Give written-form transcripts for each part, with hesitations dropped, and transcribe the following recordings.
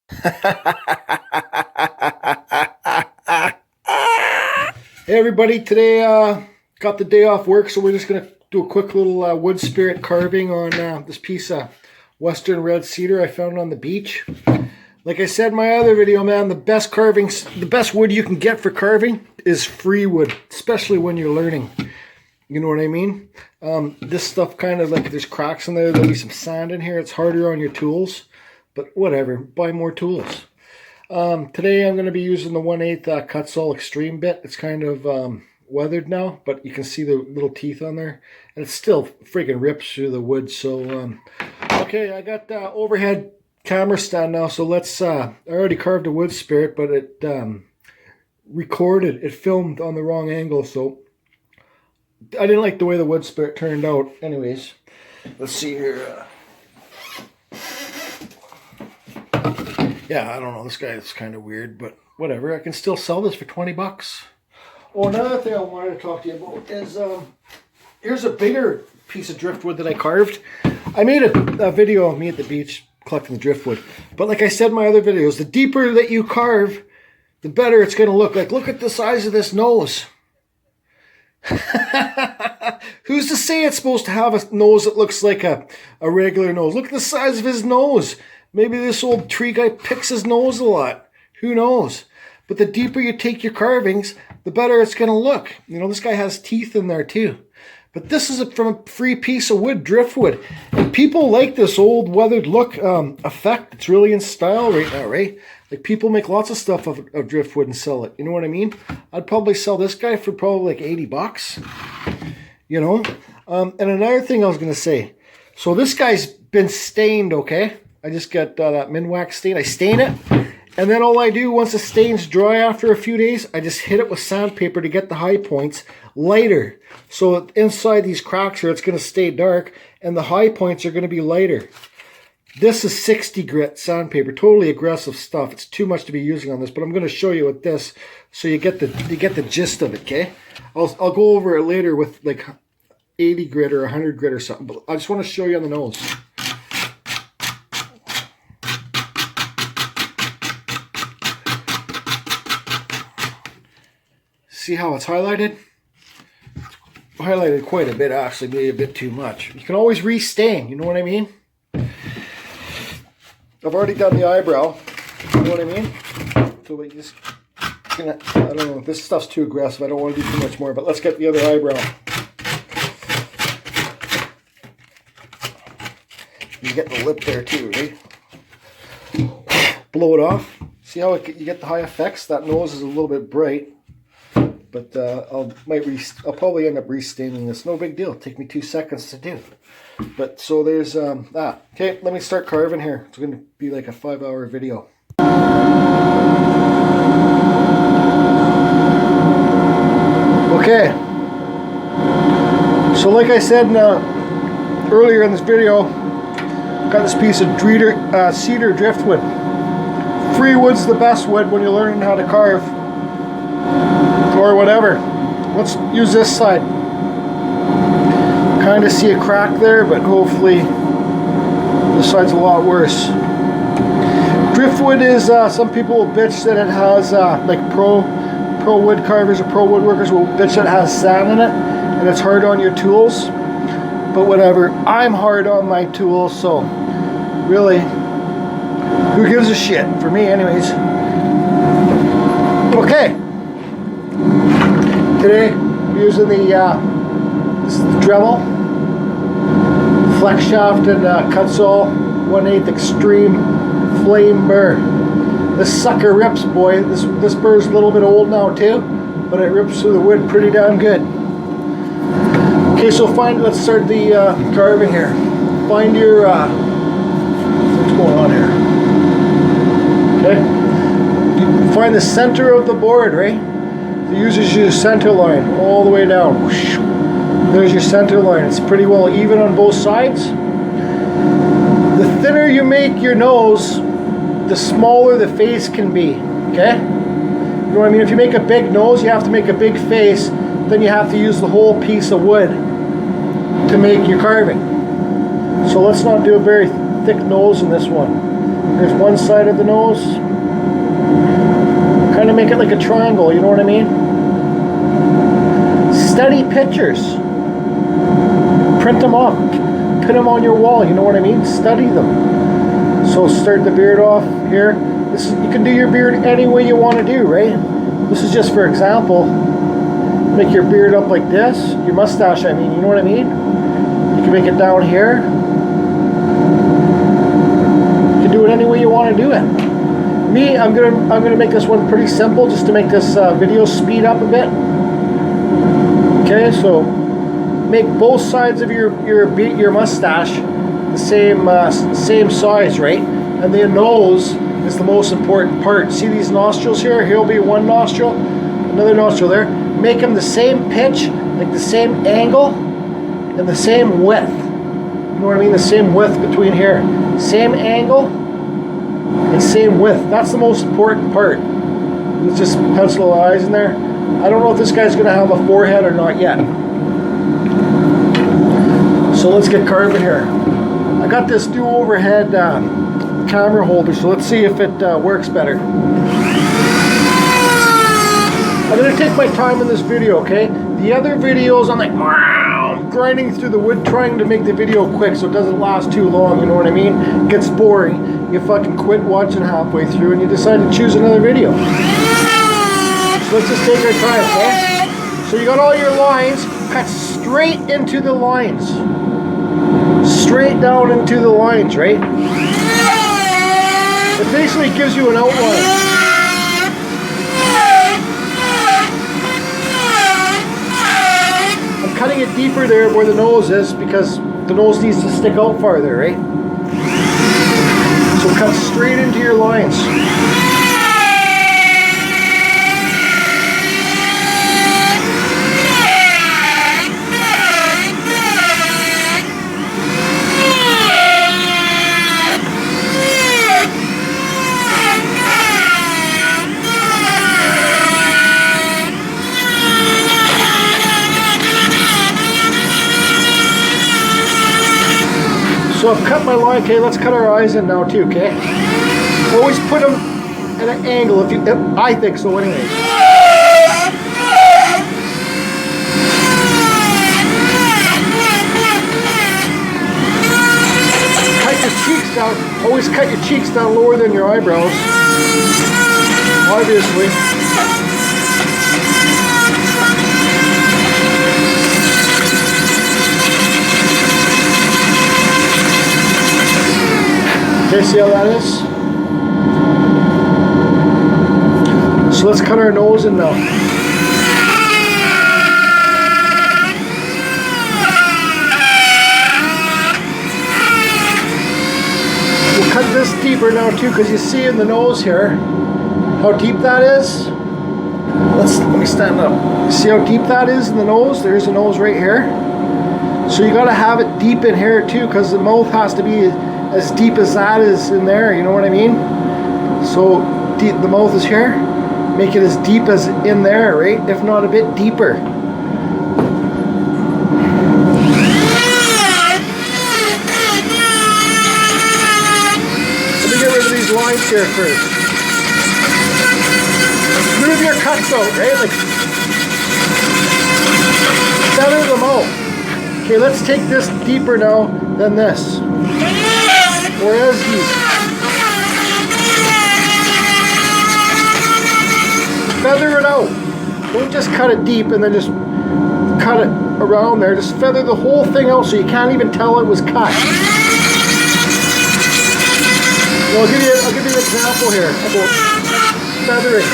Hey everybody, today got the day off work, so we're just going to do a quick little wood spirit carving on this piece of western red cedar I found on the beach. Like I said in my other video, man, the best carvings, the best wood you can get for carving is free wood, especially when you're learning. You know what I mean? This stuff kind of like, there's cracks in there, there'll be some sand in here, it's harder on your tools, but whatever, buy more tools. Today I'm going to be using the 1/8 Cuts-All Extreme bit. It's kind of weathered now, but you can see the little teeth on there, and it still friggin' rips through the wood. So, okay, I got the overhead camera stand now, so let's, I already carved a wood spirit, but it it filmed on the wrong angle, so I didn't like the way the wood spirit turned out. Anyways, let's see here. Yeah, I don't know, this guy is kind of weird, but whatever, I can still sell this for 20 bucks. Oh, another thing I wanted to talk to you about is, here's a bigger piece of driftwood that I carved. I made a video of me at the beach collecting the driftwood, but like I said in my other videos, the deeper that you carve, the better it's going to look. Like, look at the size of this nose. Who's to say it's supposed to have a nose that looks like a regular nose? Look at the size of his nose. Maybe this old tree guy picks his nose a lot. Who knows? But the deeper you take your carvings, the better it's going to look. You know, this guy has teeth in there too. But this is from a free piece of wood, driftwood. And people like this old weathered look effect. It's really in style right now, right? Like, people make lots of stuff of driftwood and sell it. You know what I mean? I'd probably sell this guy for probably like 80 bucks. You know? And another thing I was going to say. So this guy's been stained, okay? I just got that Minwax stain. I stain it, and then all I do once the stain's dry after a few days, I just hit it with sandpaper to get the high points lighter. So inside these cracks here, it's going to stay dark, and the high points are going to be lighter. This is 60 grit sandpaper, totally aggressive stuff. It's too much to be using on this, but I'm going to show you with this so you get the gist of it. Okay, I'll go over it later with like 80 grit or 100 grit or something, but I just want to show you on the nose. See how it's highlighted? Highlighted quite a bit, actually, maybe a bit too much. You can always re-stain, you know what I mean? I've already done the eyebrow, you know what I mean? So we just, I don't know, this stuff's too aggressive, I don't want to do too much more, but let's get the other eyebrow. You get the lip there too, right? Blow it off. See how you get the high effects? That nose is a little bit bright. But I'll probably end up restaining this. No big deal. It'll take me 2 seconds to do. But so there's that. Okay, let me start carving here. It's going to be like a 5-hour video. Okay. So like I said earlier in this video, got this piece of cedar driftwood. Free wood's the best wood when you're learning how to carve. Or whatever. Let's use this side. Kind of see a crack there, but hopefully this side's a lot worse. Driftwood is, some people will bitch that it has, like pro wood carvers or pro woodworkers will bitch that it has sand in it, and it's hard on your tools. But whatever, I'm hard on my tools, so really, who gives a shit? For me anyways. Okay. Today, I'm using the dremel, flex shaft, and Cuts-All 1/8 Extreme Flame Burr. This sucker rips, boy. This burr's a little bit old now too, but it rips through the wood pretty damn good. Okay, so let's start the carving here. Find your, what's going on here? Okay, find the center of the board, right? It uses your center line all the way down. Whoosh. There's your center line. It's pretty well even on both sides. The thinner you make your nose, the smaller the face can be. Okay? You know what I mean? If you make a big nose, you have to make a big face. Then you have to use the whole piece of wood to make your carving. So let's not do a very thick nose in this one. Here's one side of the nose. Kind of make it like a triangle, you know what I mean? Study pictures. Print them off. Put them on your wall, you know what I mean? Study them. So start the beard off here. You can do your beard any way you want to do, right? This is just for example. Make your beard up like this. Your mustache, I mean, you know what I mean? You can make it down here. You can do it any way you want to do it. Me, I'm gonna make this one pretty simple just to make this video speed up a bit. Okay, so make both sides of your mustache the same size, right? And the nose is the most important part. See these nostrils here? Here'll be one nostril, another nostril there. Make them the same pitch, like the same angle, and the same width. You know what I mean? The same width between here. Same angle and same width. That's the most important part. Let's just pencil the eyes in there. I don't know if this guy's going to have a forehead or not yet. So let's get carving here. I got this new overhead camera holder, so let's see if it works better. I'm going to take my time in this video, okay? The other videos I'm like, wow, grinding through the wood trying to make the video quick so it doesn't last too long, you know what I mean? It gets boring. You fucking quit watching halfway through and you decide to choose another video. So let's just take our time, okay? So you got all your lines, cut straight into the lines. Straight down into the lines, right? It basically gives you an outline. I'm cutting it deeper there where the nose is because the nose needs to stick out farther, right? So cut straight into your lines. So I've cut my line. Okay, let's cut our eyes in now too, okay? Always put them at an angle, I think so anyways. Cut your cheeks down. Always cut your cheeks down lower than your eyebrows. Obviously. Okay, see how that is? So let's cut our nose in now. We'll cut this deeper now too, because you see in the nose here how deep that is. Let me stand up. See how deep that is in the nose? There's the nose right here. So you got to have it deep in here too, because the mouth has to be as deep as that is in there, you know what I mean? So the mouth is here, make it as deep as in there, right? If not a bit deeper. Let me get rid of these lines here first. Move your cuts out, right? Like, feather them out. Okay, let's take this deeper now than this. Whereas these, feather it out. Don't just cut it deep and then just cut it around there. Just feather the whole thing out so you can't even tell it was cut. Now I'll give you an example here about feathering.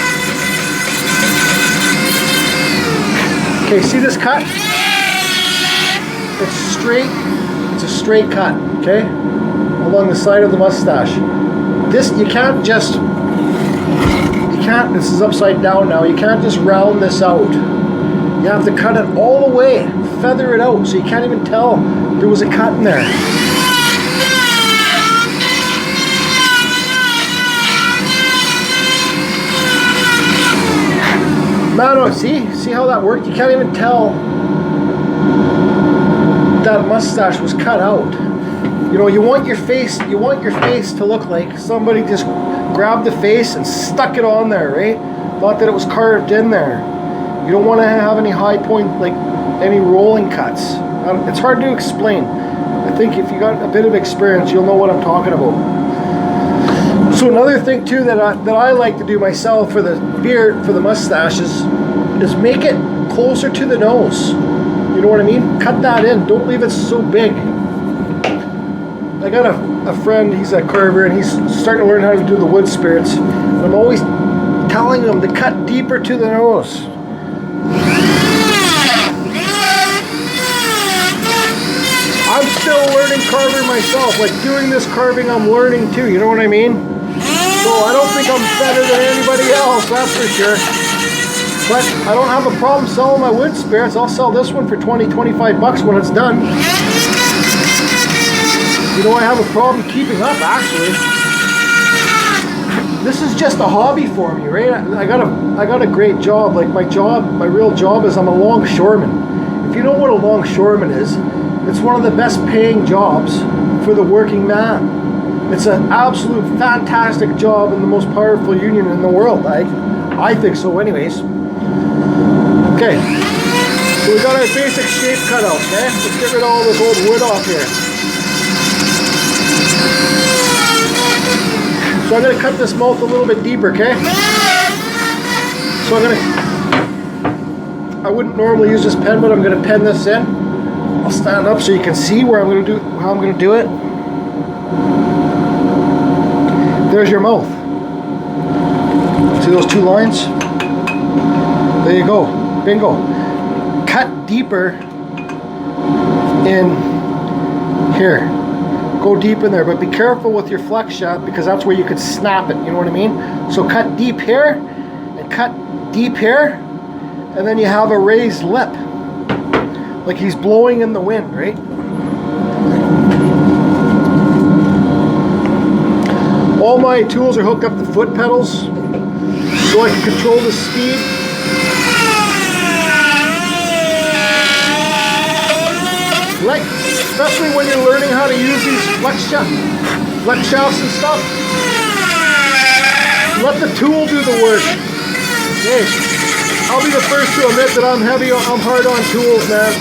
Okay, see this cut? It's straight. It's a straight cut. Okay. Along the side of the mustache. This, this is upside down now, you can't just round this out. You have to cut it all the way, feather it out, so you can't even tell there was a cut in there. No, see how that worked? You can't even tell that mustache was cut out. You know, you want your face to look like somebody just grabbed the face and stuck it on there, right? Not that it was carved in there. You don't want to have any high point, like any rolling cuts. It's hard to explain. I think if you got a bit of experience, you'll know what I'm talking about. So another thing too that I like to do myself for the beard, for the mustaches, is make it closer to the nose. You know what I mean? Cut that in. Don't leave it so big. I got a friend, he's a carver, and he's starting to learn how to do the wood spirits. And I'm always telling him to cut deeper to the nose. I'm still learning carving myself. Like doing this carving, I'm learning too. You know what I mean? So I don't think I'm better than anybody else, that's for sure. But I don't have a problem selling my wood spirits. I'll sell this one for 20, 25 bucks when it's done. You know, I have a problem keeping up, actually. This is just a hobby for me, right? I got a great job. Like my real job is I'm a longshoreman. If you know what a longshoreman is, it's one of the best paying jobs for the working man. It's an absolute fantastic job and the most powerful union in the world. I think so anyways. Okay, so we got our basic shape cut out, okay? Let's get rid of all this old wood off here. So I'm going to cut this mouth a little bit deeper, okay? So I wouldn't normally use this pen, but I'm going to pen this in. I'll stand up so you can see how I'm going to do it. There's your mouth. See those two lines? There you go. Bingo. Cut deeper in here. Go deep in there, but be careful with your flex shaft because that's where you could snap it, you know what I mean? So cut deep here and cut deep here, and then you have a raised lip. Like he's blowing in the wind, right? All my tools are hooked up to foot pedals so I can control the speed. Like, especially when you're learning how to use these flex shafts and stuff. Let the tool do the work. Hey, I'll be the first to admit that I'm hard on tools, man.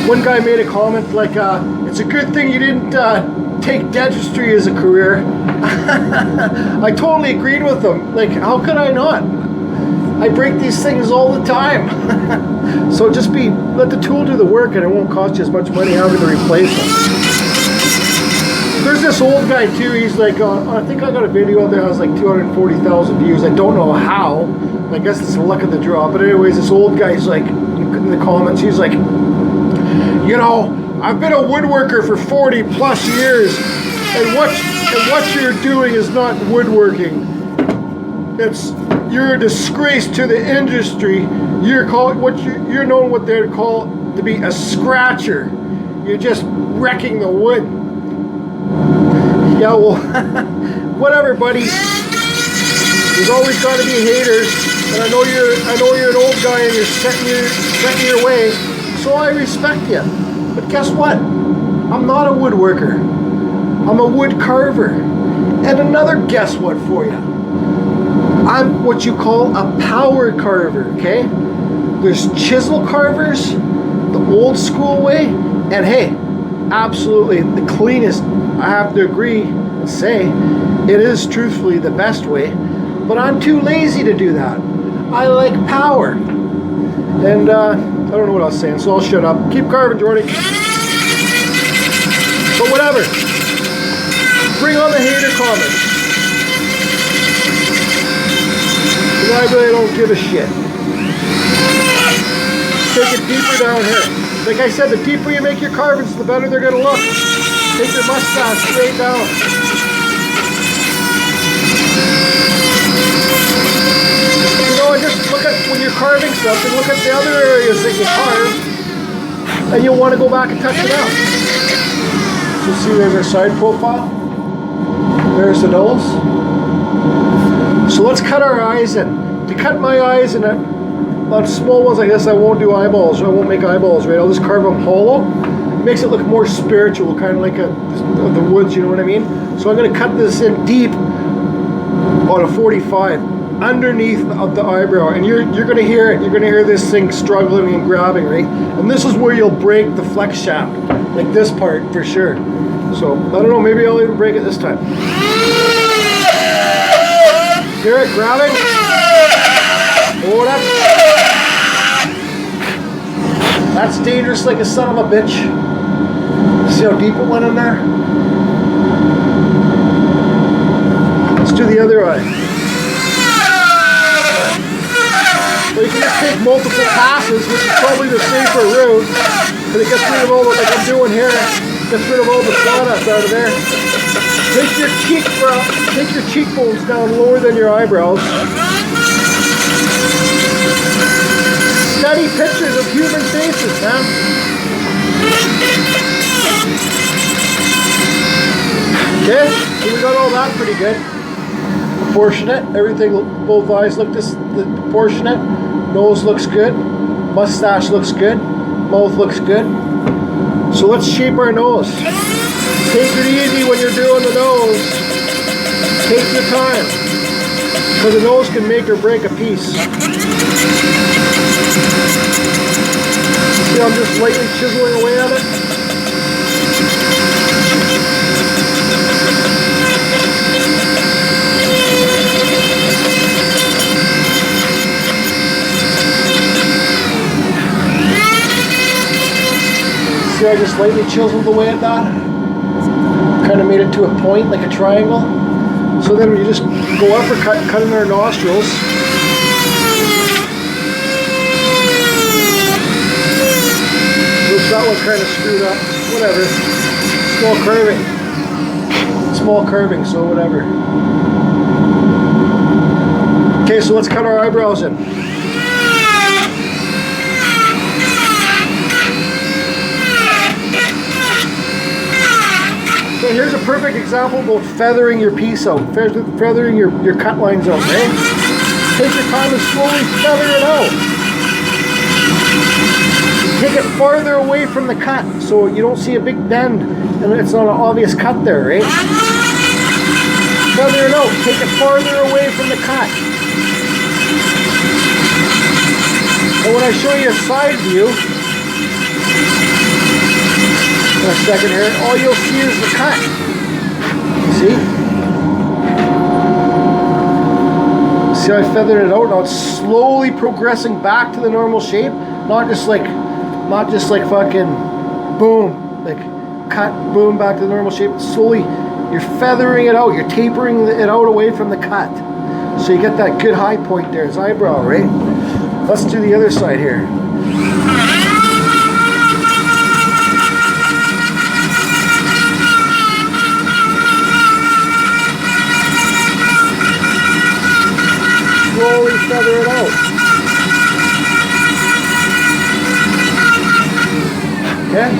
One guy made a comment like, it's a good thing you didn't take dentistry as a career. I totally agreed with him. Like, how could I not? I break these things all the time. So just let the tool do the work and it won't cost you as much money having to replace them. There's this old guy too, he's like, I think I got a video out there that has like 240,000 views. I don't know how. I guess it's the luck of the draw. But anyways, this old guy's like, in the comments, he's like, you know, I've been a woodworker for 40 plus years, and what you're doing is not woodworking. You're a disgrace to the industry. You're known what they're called to be a scratcher. You're just wrecking the wood. Yeah, well, whatever, buddy. There's always got to be haters, and I know you're an old guy and you're setting your way, so I respect you. But guess what? I'm not a woodworker. I'm a wood carver. And another guess what for you? I'm what you call a power carver, okay? There's chisel carvers, the old school way, and hey, absolutely the cleanest, I have to agree and say, it is truthfully the best way, but I'm too lazy to do that. I like power. And I don't know what I was saying, so I'll shut up. Keep carving, Jordy. But whatever. Bring on the hater comments. I really don't give a shit. Take it deeper down here. Like I said, the deeper you make your carvings, the better they're going to look. Take your mustache straight down. You know, just look at when you're carving something, look at the other areas that you carved, and you'll want to go back and touch it up. So see, there's our side profile. There's the nose. So let's cut our eyes in. To cut my eyes in on small ones, I guess I won't do eyeballs. I won't make eyeballs, right? I'll just carve them hollow. makes it look more spiritual, kind of like the woods, you know what I mean? So I'm going to cut this in deep on a 45 underneath of the eyebrow, and you're going to hear it. You're going to hear this thing struggling and grabbing, right? And this is where you'll break the flex shaft, like this part for sure. So I don't know, maybe I'll even break it this time. Hear it grabbing? Oh, that's dangerous like a son of a bitch. See how deep it went in there? Let's do the other eye. Well, you can just take multiple passes, which is probably the safer route, because it gets rid of all the, like I'm doing here, gets rid of all the sawdust out of there. Take your cheekbones down lower than your eyebrows. Study pictures of human faces, man. Okay, so we got all that pretty good. Proportionate, everything, both eyes look proportionate. Nose looks good. Mustache looks good. Mouth looks good. So let's shape our nose. Take it easy when you're doing the nose. Take your time, because the nose can make or break a piece. See, I'm just lightly chiseling away at it. See, I just lightly chiseled away at that. Kind of made it to a point, like a triangle. So then you just go uppercut, cutting our nostrils. Oops, that one's kind of screwed up. Whatever. Small curving, so whatever. Okay, so let's cut our eyebrows in. So here's a perfect example about feathering your piece out, feathering your cut lines out, right? Take your time and slowly feather it out. Take it farther away from the cut so you don't see a big bend and it's not an obvious cut there, right? Feather it out, take it farther away from the cut. And when I show you a side view, in a second here, all you'll see is the cut. See? See how I feathered it out? Now it's slowly progressing back to the normal shape, not just like fucking boom, like cut, boom, back to the normal shape. Slowly, you're feathering it out, you're tapering it out away from the cut. So you get that good high point there, his eyebrow, right? Let's do the other side here. Slowly feather it out. Okay?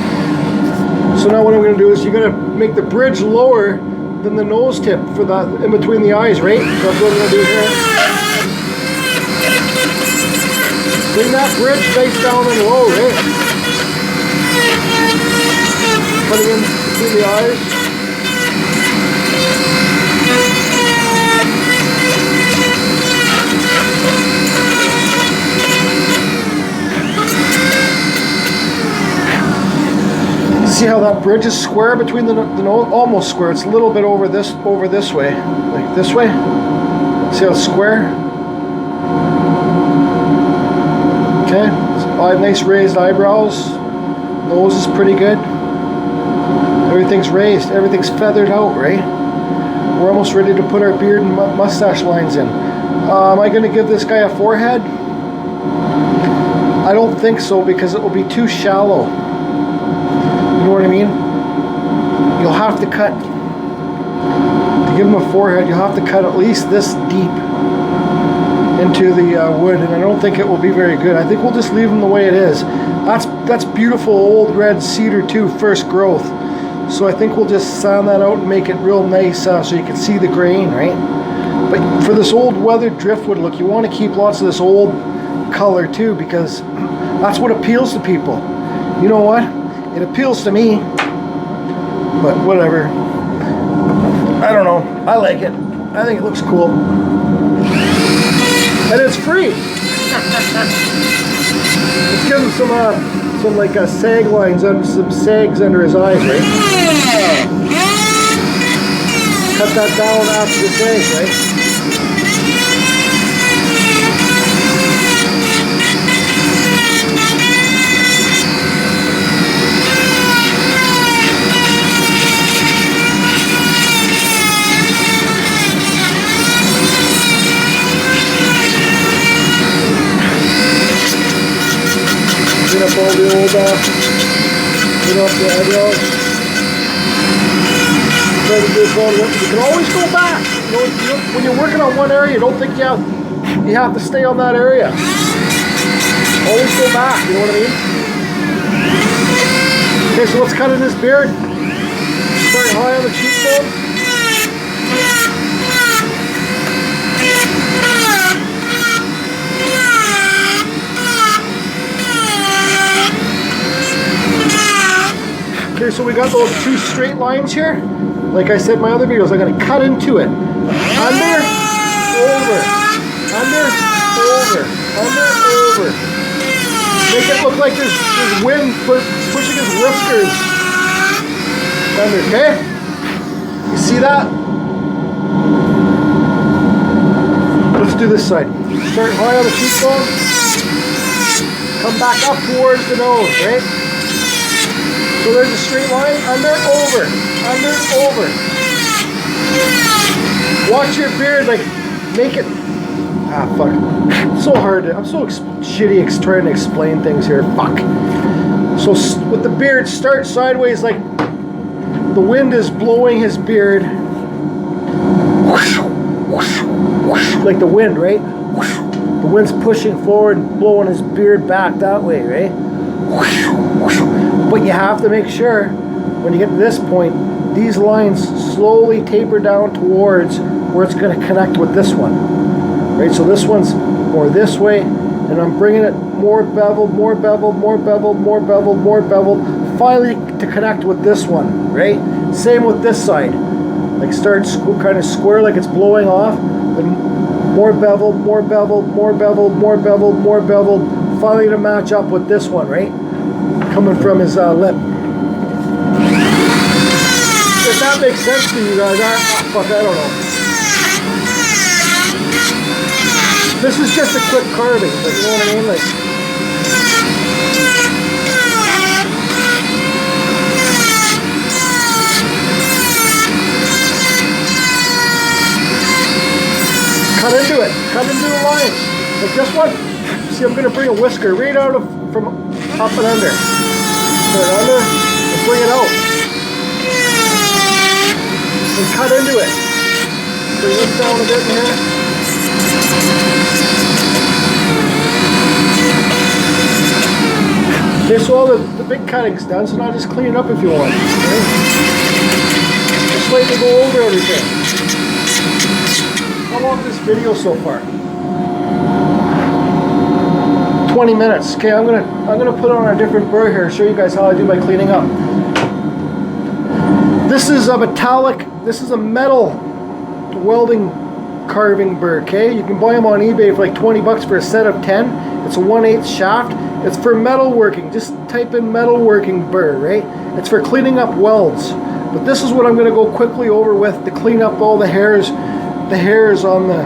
So now what I'm going to do is you're going to make the bridge lower than the nose tip for that in between the eyes, right? So that's what I'm going to do here. Bring that bridge nice down and low, right? Put it in between the eyes. See how that bridge is square between the nose? Almost square. It's a little bit over this way. Like this way. See how it's square? Okay. So nice raised eyebrows. Nose is pretty good. Everything's raised. Everything's feathered out, right? We're almost ready to put our beard and mustache lines in. Am I going to give this guy a forehead? I don't think so, because it will be too shallow. You know what I mean? You'll have to cut, to give him a forehead, you'll have to cut at least this deep into the wood, and I don't think it will be very good. I think we'll just leave him the way it is. That's beautiful old red cedar too, first growth. So I think we'll just sand that out and make it real nice so you can see the grain, right? But for this old weathered driftwood look, you want to keep lots of this old color too, because that's what appeals to people. You know what? It appeals to me, but whatever. I don't know. I like it. I think it looks cool. And it's free. Let's give him some like sag lines, some sags under his eyes, right? Cut that down after the sags, right? Clean up all the old, clean up the eyebrows. Try to do it all. You can always go back. You know, when you're working on one area, don't think you have to stay on that area. Always go back, you know what I mean? Okay, so let's cut in this beard. Start high on the cheekbone. Okay, so we got those two straight lines here. Like I said in my other videos, I'm going to cut into it. Under, over, under, over, under, over. Make it look like there's wind pushing his whiskers under, okay? You see that? Let's do this side. Start high on the cheekbone. Come back up towards the nose, right? So there's a straight line, under, over, under, over. Watch your beard, like, make it, fuck. It's so hard, I'm so shitty trying to explain things here, fuck. So with the beard, start sideways like the wind is blowing his beard. Like the wind, right? The wind's pushing forward and blowing his beard back that way, right? But you have to make sure when you get to this point, these lines slowly taper down towards where it's going to connect with this one, right? So this one's more this way, and I'm bringing it more beveled, more beveled, more beveled, more beveled, more beveled, finally to connect with this one, right? Same with this side. Like start kind of square like it's blowing off, then more beveled, more beveled, more beveled, more beveled, more beveled, finally to match up with this one, right? Coming from his lip. If that makes sense to you guys, fuck, I don't know. This is just a quick carving, but you know what I mean? Like, cut into it. Cut into the line. Like this one. See, I'm going to bring a whisker right out of from up and under. Start under and bring it out. And cut into it. Bring this down a bit in here. Okay, so all the big cutting's done, so now just clean it up if you want. Okay? Just slightly go over everything. How long is this video so far? 20 minutes. Okay, I'm gonna put on a different burr here, show you guys how I do my cleaning up. This is a metallic, this is a metal welding carving burr, okay? You can buy them on eBay for like 20 bucks for a set of 10. It's a 1/8 shaft. It's for metalworking. Just type in metalworking burr, right? It's for cleaning up welds. But this is what I'm gonna go quickly over with to clean up all the hairs on the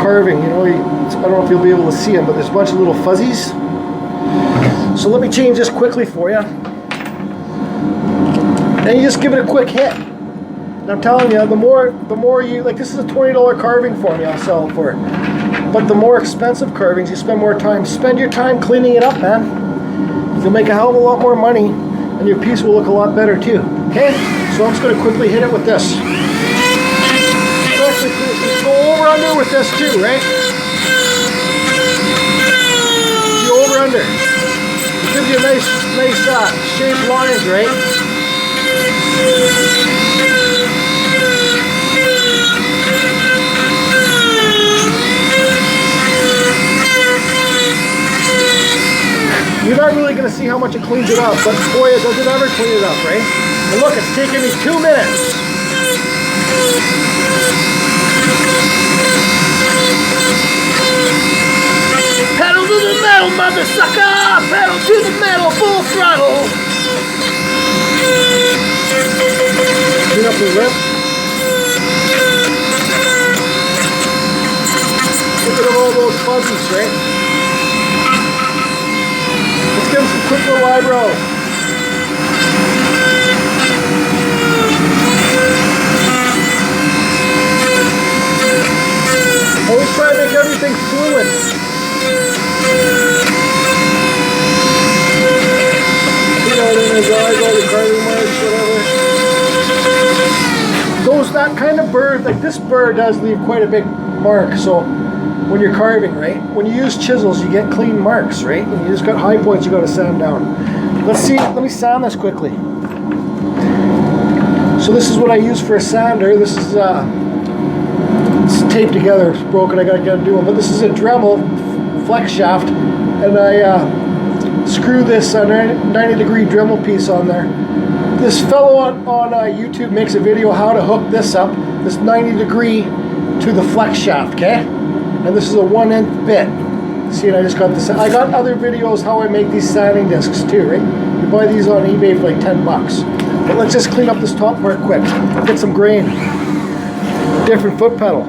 carving. You know, I don't know if you'll be able to see them, but there's a bunch of little fuzzies. So let me change this quickly for you. And you just give it a quick hit. And I'm telling you, the more you, like this is a $20 carving for me, I'll sell it for. But the more expensive carvings, you spend more time. Spend your time cleaning it up, man. You'll make a hell of a lot more money, and your piece will look a lot better too. Okay? So I'm just going to quickly hit it with this. Just go over under with this too, right? You over under. It gives you a nice shaped lines, right? You're not really going to see how how much it cleans it up, but boy, it doesn't ever clean it up, right? And look, it's taking me 2 minutes. Pedal to the metal, mother sucker! Pedal to the metal, full throttle! Clean up the lip. Look at all those fuzzies, right? Let's give him some quick little eyebrows. Always try to make everything fluid. You know, in his eyes, all the carving marks, whatever. That kind of burr, like this burr does leave quite a big mark, so when you're carving, right? When you use chisels, you get clean marks, right? And you just got high points you got to sand down. Let's see, let me sand this quickly. So this is what I use for a sander. This is it's taped together, it's broken, I gotta get a new one. But this is a dremel flex shaft, and I screw this 90-degree dremel piece on there. This fellow on YouTube makes a video how to hook this up, this 90-degree to the flex shaft, okay? And this is a 1/8 bit. See, and I just got this. I got other videos how I make these sanding discs too, right? You buy these on eBay for like 10 bucks. But let's just clean up this top part quick. Get some grain. Different foot pedal.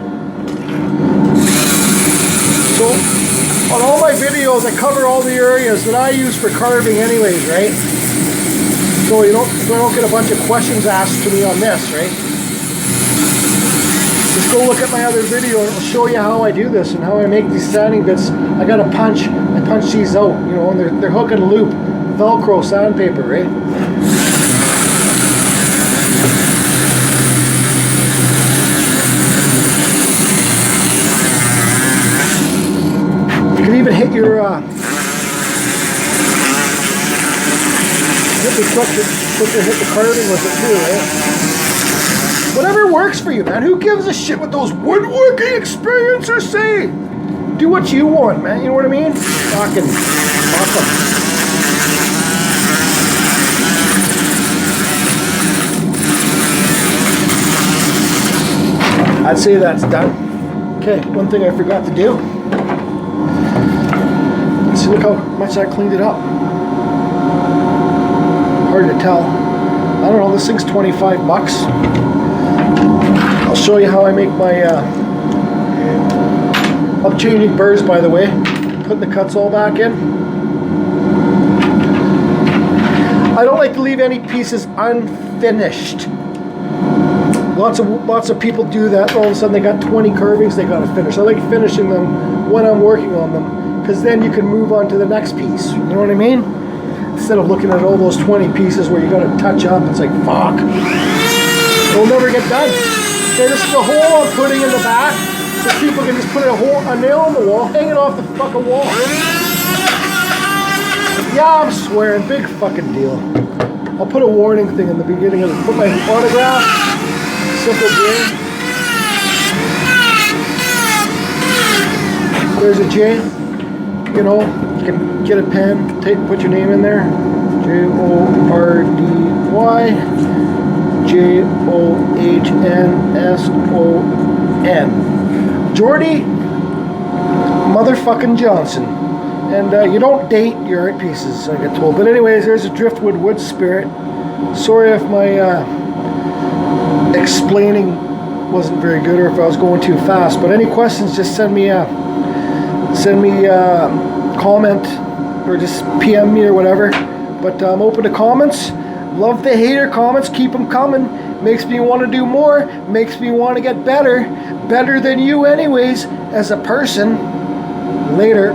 So, on all my videos, I cover all the areas that I use for carving anyways, right? So you don't get a bunch of questions asked to me on this, right? Just go look at my other video and it'll show you how I do this and how I make these sanding bits. I got a punch, I punch these out, you know, and they're hook and loop, Velcro sandpaper, right? You can even hit your, hit the carving with it too, right? Whatever works for you, man. Who gives a shit what those woodworking experiencers say? Do what you want, man. You know what I mean? Fucking awesome. I'd say that's done. Okay, one thing I forgot to do. Let's see, look how much I cleaned it up. Hard to tell. I don't know, this thing's 25 bucks. I'll show you how I make my, I'm changing burrs, by the way. Putting the cuts all back in. I don't like to leave any pieces unfinished. Lots of people do that. All of a sudden they got 20 carvings they got to finish. I like finishing them when I'm working on them, because then you can move on to the next piece. You know what I mean? Instead of looking at all those 20 pieces where you got to touch up, it's like, fuck. It'll never get done. Okay, this is a hole I'm putting in the back, so people can just put a nail in the wall, hang it off the fucking wall. Yeah, I'm swearing, big fucking deal. I'll put a warning thing in the beginning of it. Put my autograph, simple J. There's a J. You know, you can get a pen, put your name in there. Jordy. Johnsson. Jordy motherfucking Johnson. And you don't date your art pieces, I get told. But anyways, there's a driftwood wood spirit. Sorry if my explaining wasn't very good or if I was going too fast. But any questions, just send me a comment or just PM me or whatever. But I'm open to comments. Love the hater comments, keep them coming. Makes me want to do more, makes me want to get better than you anyways as a person. Later.